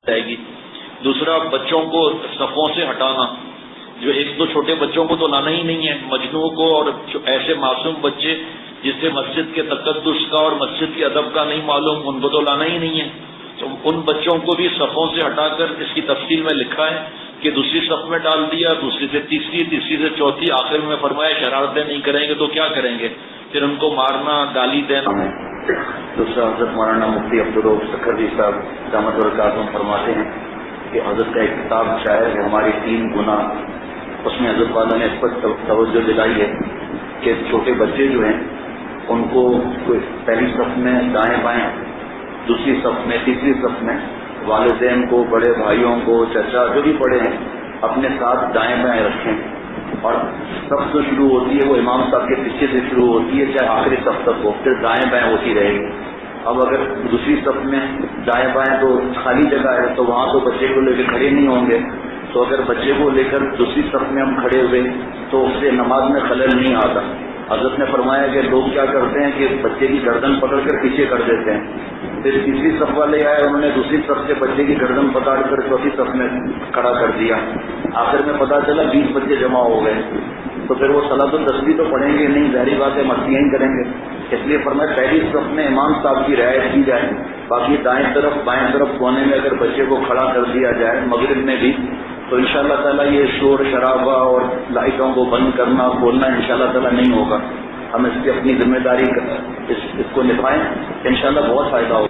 جائے گی۔ دوسرا، بچوں کو صفوں سے ہٹانا، جو ایک دو چھوٹے بچوں کو تو لانا ہی نہیں ہے، مجنوں کو اور ایسے معصوم بچے جس سے مسجد کے تقدس کا اور مسجد کے ادب کا نہیں معلوم، ان کو تو لانا ہی نہیں ہے۔ تو ان بچوں کو بھی صفوں سے ہٹا کر اس کی تفصیل میں لکھا ہے کہ دوسری صف میں ڈال دیا، دوسری سے تیسری، تیسری سے چوتھی، آخر میں فرمایا شرارتیں نہیں کریں گے تو کیا کریں گے، پھر ان کو مارنا، گالی دینا۔ دوسرا، حضرت مولانا مفتی عبدالرؤف سکھروی صاحب دامت برکاتہم فرماتے ہیں کہ حضرت کا ایک کتاب شاعر ہے ہماری 3 گناہ، اس میں حضرت والا نے اس پر توجہ دلائی ہے کہ چھوٹے بچے جو ہیں ان کو پہلی صف میں دائیں بائیں، دوسری صف میں، تیسری صف میں والدین کو، بڑے بھائیوں کو، چچا جو بھی بڑے ہیں اپنے ساتھ دائیں بائیں رکھیں، اور صف جو شروع ہوتی ہے وہ امام صاحب کے پیچھے سے شروع ہوتی ہے، چاہے آخری صف تک ہو، پھر دائیں بائیں ہوتی رہے گی۔ اب اگر دوسری صف میں دائیں بائیں تو خالی جگہ ہے تو وہاں تو بچے کو لے کے کھڑے نہیں ہوں گے، تو اگر بچے کو لے کر دوسری صف میں ہم کھڑے ہوئے تو اس سے نماز میں خلل نہیں آتا۔ حضرت نے فرمایا کہ لوگ کیا کرتے ہیں کہ بچے کی گردن پکڑ کر پیچھے کر دیتے ہیں، پھر تیسری صف والے آئے، انہوں نے دوسری صف سے بچے کی گردن پکڑ کر چوتھی صف میں کھڑا کر دیا، آخر میں پتہ چلا 20 بچے جمع ہو گئے، تو پھر وہ صلاۃ التسبیح تو پڑھیں گے نہیں، ظاہری بات ہے مستیاں ہی کریں گے۔ اس لیے فرمایا پہلی صف میں امام صاحب کی رعایت کی جائے، باقی دائیں طرف بائیں طرف کونے میں اگر بچے کو کھڑا کر دیا جائے مغرب میں بھی تو انشاءاللہ تعالیٰ یہ شور شرابہ اور لائٹوں کو بند کرنا کھولنا انشاءاللہ تعالیٰ نہیں ہوگا۔ ہم اس کی اپنی ذمہ داری اس کو نبھائیں، انشاءاللہ بہت فائدہ ہوگا۔